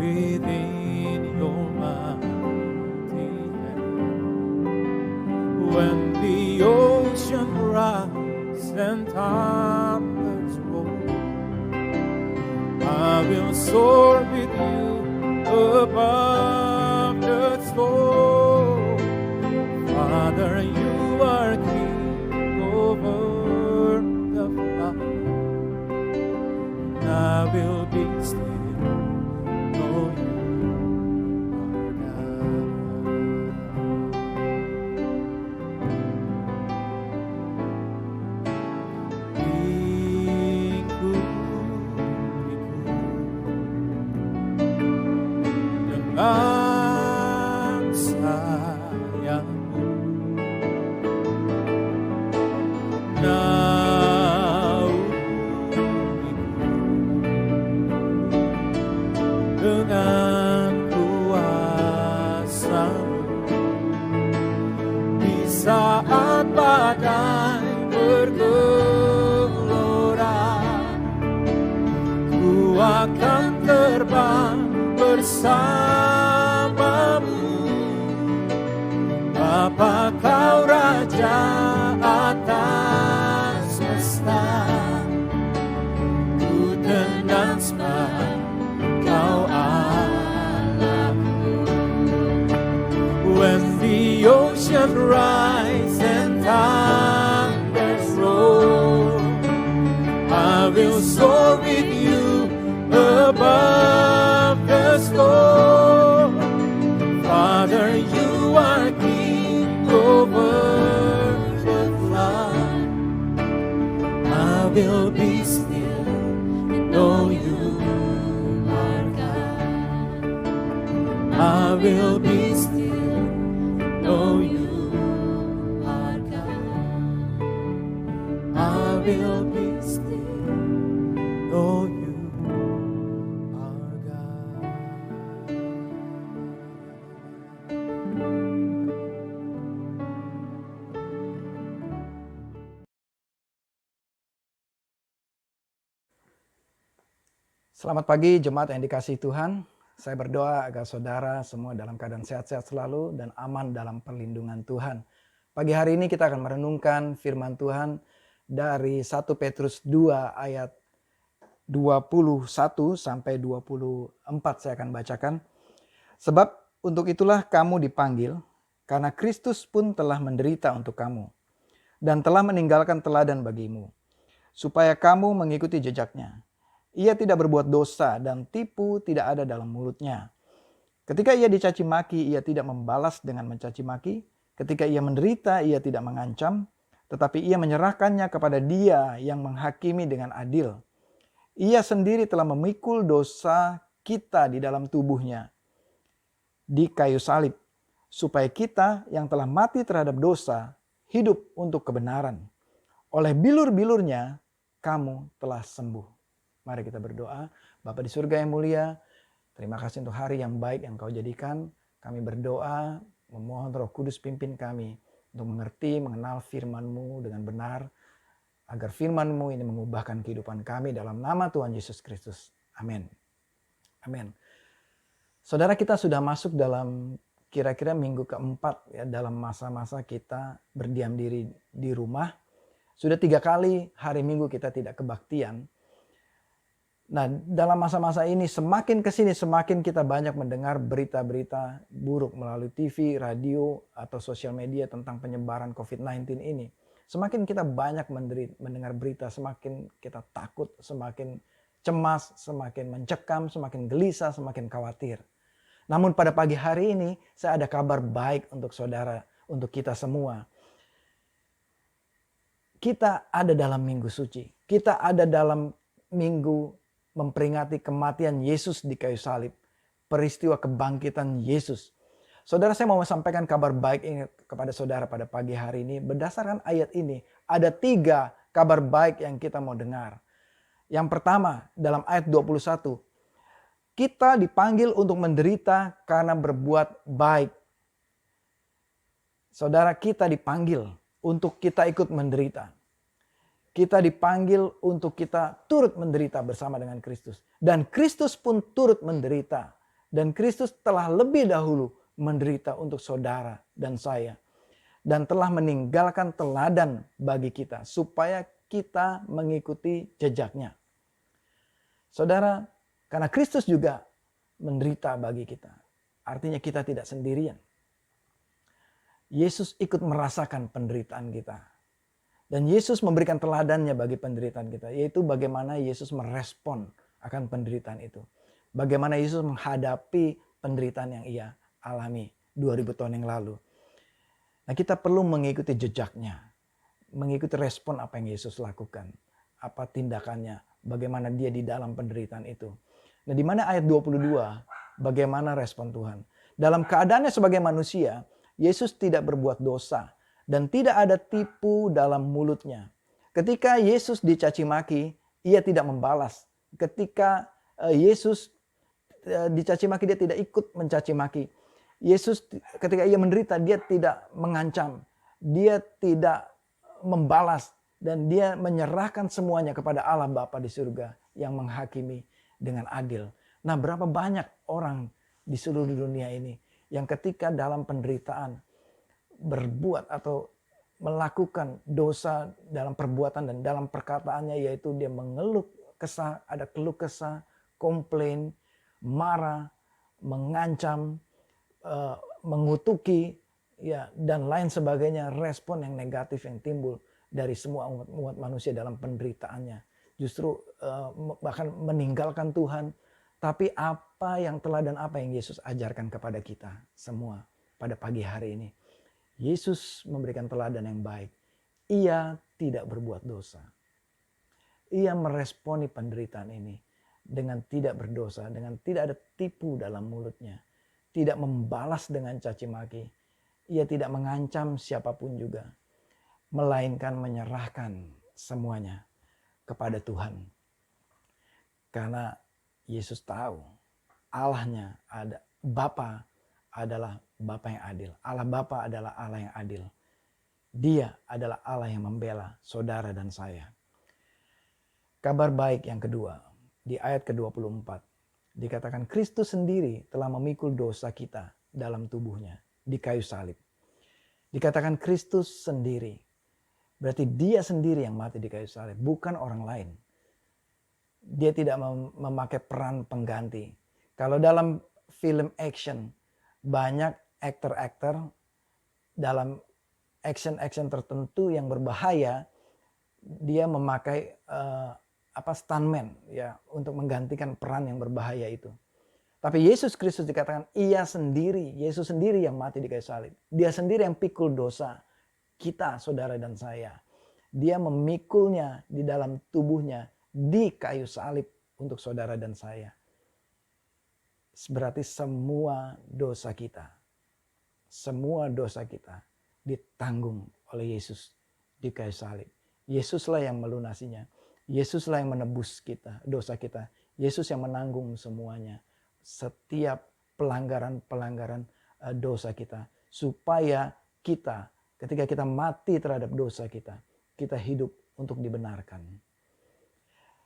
Within your mighty hand, when the ocean rise and thunders roll, I will soar with you above the storm. Father, you are king over the flood, and I will be still. Dengan kuasa-Mu di saat badai bergelora, ku akan terbang bersama-Mu. Bapa, Kau Raja atas semesta, ku tenang sebab Kau Allahku. When the ocean rise and thunders roll, I will soar with you above the storm. Father, you are king over the flood. I will be still and know you. I will be still, know you are God. I will be still, know you are God. Selamat pagi jemaat yang dikasihi Tuhan. Saya berdoa agar saudara semua dalam keadaan sehat-sehat selalu dan aman dalam perlindungan Tuhan. Pagi hari ini kita akan merenungkan firman Tuhan dari 1 Petrus 2 ayat 21 sampai 24 saya akan bacakan. Sebab untuk itulah kamu dipanggil, karena Kristus pun telah menderita untuk kamu, dan telah meninggalkan teladan bagimu, supaya kamu mengikuti jejaknya. Ia tidak berbuat dosa dan tipu tidak ada dalam mulutnya. Ketika ia dicaci maki, ia tidak membalas dengan mencaci maki. Ketika ia menderita, ia tidak mengancam, tetapi ia menyerahkannya kepada Dia yang menghakimi dengan adil. Ia sendiri telah memikul dosa kita di dalam tubuhnya di kayu salib, supaya kita yang telah mati terhadap dosa hidup untuk kebenaran. Oleh bilur-bilurnya kamu telah sembuh. Mari kita berdoa. Bapa di surga yang mulia, terima kasih untuk hari yang baik yang Kau jadikan. Kami berdoa, memohon Roh Kudus pimpin kami untuk mengerti, mengenal firman-Mu dengan benar, agar firman-Mu ini mengubahkan kehidupan kami dalam nama Tuhan Yesus Kristus. Amin. Amin. Saudara, kita sudah masuk dalam kira-kira minggu keempat ya, dalam masa-masa kita berdiam diri di rumah. Sudah 3 kali hari Minggu kita tidak kebaktian. Nah, dalam masa-masa ini semakin kesini semakin kita banyak mendengar berita-berita buruk melalui TV, radio, atau sosial media tentang penyebaran COVID-19 ini. Semakin kita banyak mendengar berita, semakin kita takut, semakin cemas, semakin mencekam, semakin gelisah, semakin khawatir. Namun pada pagi hari ini saya ada kabar baik untuk saudara, untuk kita semua. Kita ada dalam minggu suci, kita ada dalam minggu memperingati kematian Yesus di kayu salib, peristiwa kebangkitan Yesus. Saudara, saya mau sampaikan kabar baik ini kepada saudara pada pagi hari ini. Berdasarkan ayat ini, ada 3 kabar baik yang kita mau dengar. Yang pertama, dalam ayat 21, kita dipanggil untuk menderita karena berbuat baik. Saudara, kita dipanggil untuk kita ikut menderita. Kita dipanggil untuk kita turut menderita bersama dengan Kristus. Dan Kristus pun turut menderita. Dan Kristus telah lebih dahulu menderita untuk saudara dan saya. Dan telah meninggalkan teladan bagi kita supaya kita mengikuti jejaknya. Saudara, karena Kristus juga menderita bagi kita. Artinya kita tidak sendirian. Yesus ikut merasakan penderitaan kita. Dan Yesus memberikan teladannya bagi penderitaan kita. Yaitu bagaimana Yesus merespon akan penderitaan itu. Bagaimana Yesus menghadapi penderitaan yang ia alami 2000 tahun yang lalu. Nah, kita perlu mengikuti jejaknya. Mengikuti respon apa yang Yesus lakukan. Apa tindakannya. Bagaimana dia di dalam penderitaan itu. Nah, di mana ayat 22, bagaimana respon Tuhan. Dalam keadaannya sebagai manusia, Yesus tidak berbuat dosa dan tidak ada tipu dalam mulutnya. Ketika Yesus dicaci maki, ia tidak membalas. Ketika Yesus dicaci maki, dia tidak ikut mencaci maki. Yesus ketika ia menderita, dia tidak mengancam. Dia tidak membalas. Dan dia menyerahkan semuanya kepada Allah Bapa di surga yang menghakimi dengan adil. Nah, berapa banyak orang di seluruh dunia ini yang ketika dalam penderitaan berbuat atau melakukan dosa dalam perbuatan dan dalam perkataannya, yaitu dia mengeluh kesah, ada keluh kesah, komplain, marah, mengancam, mengutuki, ya, dan lain sebagainya, respon yang negatif yang timbul dari semua umat manusia dalam penderitaannya. Justru bahkan meninggalkan Tuhan. Tapi apa yang teladan apa yang Yesus ajarkan kepada kita semua pada pagi hari ini. Yesus memberikan teladan yang baik. Ia tidak berbuat dosa. Ia meresponi penderitaan ini dengan tidak berdosa, dengan tidak ada tipu dalam mulutnya. Tidak membalas dengan caci maki. Ia tidak mengancam siapapun juga. Melainkan menyerahkan semuanya kepada Tuhan. Karena Yesus tahu Allahnya ada, Bapa adalah Bapa yang adil. Allah Bapa adalah Allah yang adil. Dia adalah Allah yang membela saudara dan saya. Kabar baik yang kedua, di ayat ke-24. Dikatakan Kristus sendiri telah memikul dosa kita dalam tubuhnya di kayu salib. Dikatakan Kristus sendiri. Berarti dia sendiri yang mati di kayu salib, bukan orang lain. Dia tidak memakai peran pengganti. Kalau dalam film action, banyak aktor-aktor dalam action-action tertentu yang berbahaya, dia memakai stuntman ya untuk menggantikan peran yang berbahaya itu. Tapi Yesus Kristus dikatakan ia sendiri, Yesus sendiri yang mati di kayu salib. Dia sendiri yang pikul dosa kita, saudara dan saya. Dia memikulnya di dalam tubuhnya di kayu salib untuk saudara dan saya. Berarti semua dosa kita ditanggung oleh Yesus di kayu salib. Yesuslah yang melunasinya. Yesuslah yang menebus kita, dosa kita. Yesus yang menanggung semuanya. Setiap pelanggaran dosa kita. Supaya kita, ketika kita mati terhadap dosa kita, kita hidup untuk dibenarkan.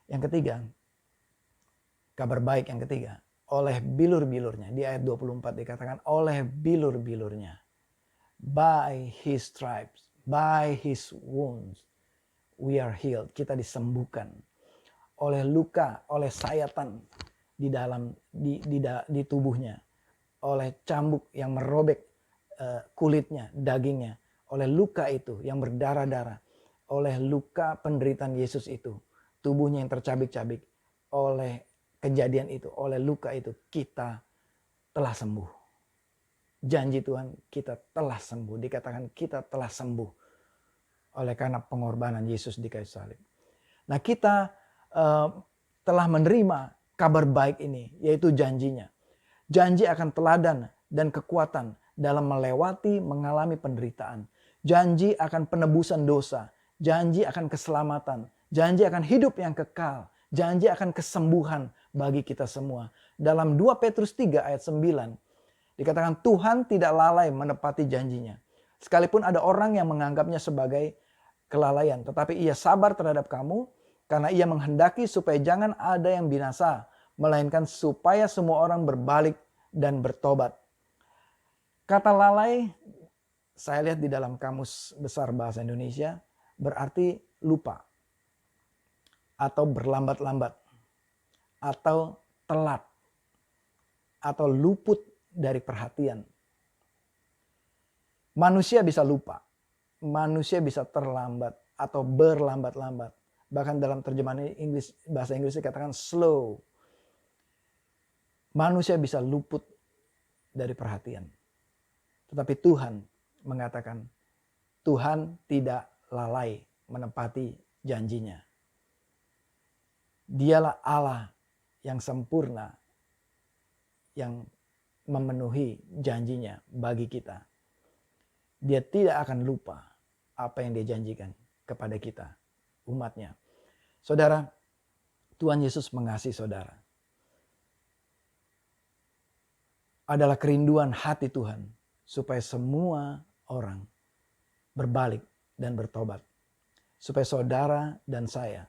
Yang ketiga, kabar baik yang ketiga. Oleh bilur-bilurnya. Di ayat 24 dikatakan oleh bilur-bilurnya. By his stripes, by his wounds, we are healed. Kita disembuhkan. Oleh luka, oleh sayatan di dalam di tubuhnya. Oleh cambuk yang merobek kulitnya, dagingnya. Oleh luka itu yang berdarah-darah. Oleh luka penderitaan Yesus itu. Tubuhnya yang tercabik-cabik. Oleh kejadian itu, oleh luka itu kita telah sembuh. Janji Tuhan, kita telah sembuh. Dikatakan kita telah sembuh oleh karena pengorbanan Yesus di kayu salib. Nah, kita telah menerima kabar baik ini, yaitu janjinya. Janji akan teladan dan kekuatan dalam melewati mengalami penderitaan. Janji akan penebusan dosa. Janji akan keselamatan. Janji akan hidup yang kekal. Janji akan kesembuhan bagi kita semua. Dalam 2 Petrus 3 ayat 9 dikatakan Tuhan tidak lalai menepati janjinya. Sekalipun ada orang yang menganggapnya sebagai kelalaian, tetapi ia sabar terhadap kamu karena ia menghendaki supaya jangan ada yang binasa, melainkan supaya semua orang berbalik dan bertobat. Kata lalai saya lihat di dalam Kamus Besar Bahasa Indonesia berarti lupa atau berlambat-lambat atau telat atau luput dari perhatian. Manusia bisa lupa, manusia bisa terlambat atau berlambat-lambat. Bahkan dalam terjemahan bahasa Inggris dikatakan slow. Manusia bisa luput dari perhatian. Tetapi Tuhan mengatakan Tuhan tidak lalai menepati janjinya. Dialah Allah yang sempurna, yang memenuhi janjinya bagi kita. Dia tidak akan lupa apa yang dia janjikan kepada kita, umatnya. Saudara, Tuhan Yesus mengasihi saudara. Adalah kerinduan hati Tuhan supaya semua orang berbalik dan bertobat. Supaya saudara dan saya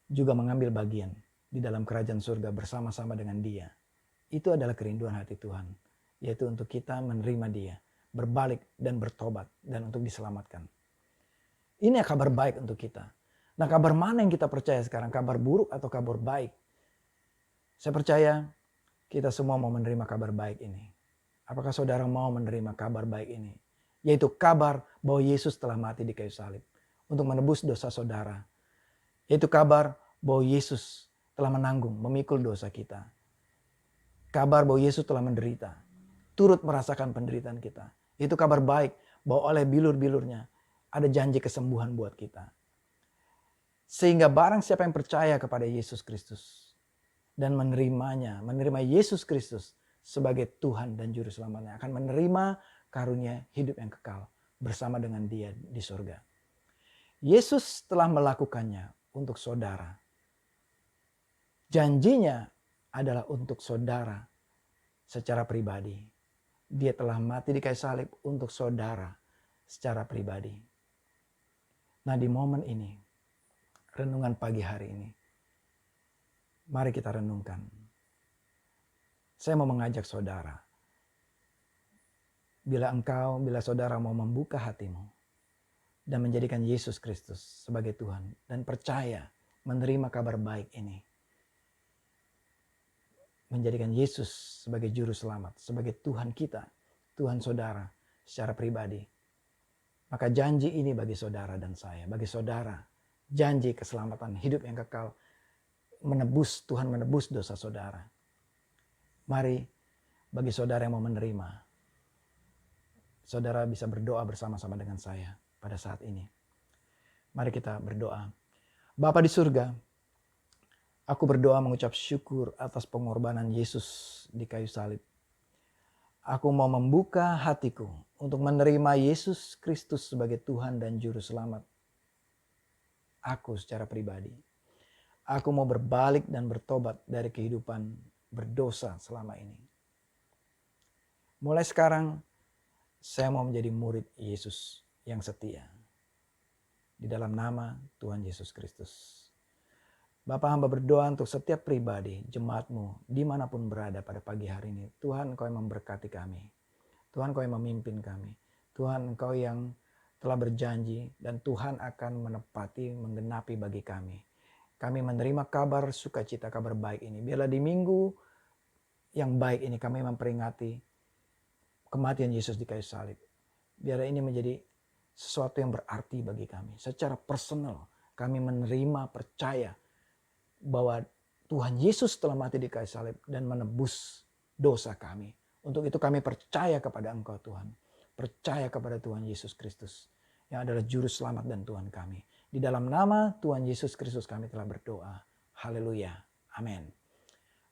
juga mengambil bagian di dalam kerajaan surga bersama-sama dengan Dia. Itu adalah kerinduan hati Tuhan, yaitu untuk kita menerima Dia, berbalik dan bertobat dan untuk diselamatkan. Ini kabar baik untuk kita. Nah, kabar mana yang kita percaya sekarang? Kabar buruk atau kabar baik? Saya percaya kita semua mau menerima kabar baik ini. Apakah saudara mau menerima kabar baik ini? Yaitu kabar bahwa Yesus telah mati di kayu salib untuk menebus dosa saudara. Yaitu kabar bahwa Yesus telah menanggung, memikul dosa kita. Kabar bahwa Yesus telah menderita, turut merasakan penderitaan kita. Itu kabar baik bahwa oleh bilur-bilurnya ada janji kesembuhan buat kita. Sehingga barang siapa yang percaya kepada Yesus Kristus dan menerimanya, menerima Yesus Kristus sebagai Tuhan dan Juru Selamatnya, akan menerima karunia hidup yang kekal bersama dengan Dia di surga. Yesus telah melakukannya untuk saudara. Janjinya adalah untuk saudara secara pribadi. Dia telah mati di kayu salib untuk saudara secara pribadi. Nah, di momen ini, renungan pagi hari ini, mari kita renungkan. Saya mau mengajak saudara, bila saudara mau membuka hatimu dan menjadikan Yesus Kristus sebagai Tuhan dan percaya menerima kabar baik ini, menjadikan Yesus sebagai Juru Selamat, sebagai Tuhan kita, Tuhan saudara secara pribadi, maka janji ini bagi saudara dan saya, bagi saudara, janji keselamatan hidup yang kekal, Tuhan menebus dosa saudara. Mari bagi saudara yang mau menerima, saudara bisa berdoa bersama-sama dengan saya pada saat ini. Mari kita berdoa. Bapa di surga, aku berdoa mengucap syukur atas pengorbanan Yesus di kayu salib. Aku mau membuka hatiku untuk menerima Yesus Kristus sebagai Tuhan dan Juru Selamat. Aku secara pribadi. Aku mau berbalik dan bertobat dari kehidupan berdosa selama ini. Mulai sekarang, saya mau menjadi murid Yesus yang setia. Di dalam nama Tuhan Yesus Kristus. Bapa, hamba berdoa untuk setiap pribadi, jemaat-Mu, dimanapun berada pada pagi hari ini. Tuhan, Engkau yang memberkati kami. Tuhan, Engkau yang memimpin kami. Tuhan, Engkau yang telah berjanji dan Tuhan akan menepati, menggenapi bagi kami. Kami menerima kabar sukacita, kabar baik ini. Biarlah di minggu yang baik ini kami memperingati kematian Yesus di kayu salib. Biarlah ini menjadi sesuatu yang berarti bagi kami. Secara personal, kami menerima, percaya bahwa Tuhan Yesus telah mati di kayu salib dan menebus dosa kami. Untuk itu kami percaya kepada Engkau Tuhan. Percaya kepada Tuhan Yesus Kristus yang adalah Juru Selamat dan Tuhan kami. Di dalam nama Tuhan Yesus Kristus kami telah berdoa. Haleluya. Amin.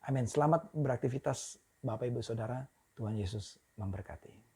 Amin. Selamat beraktivitas Bapak Ibu Saudara. Tuhan Yesus memberkati.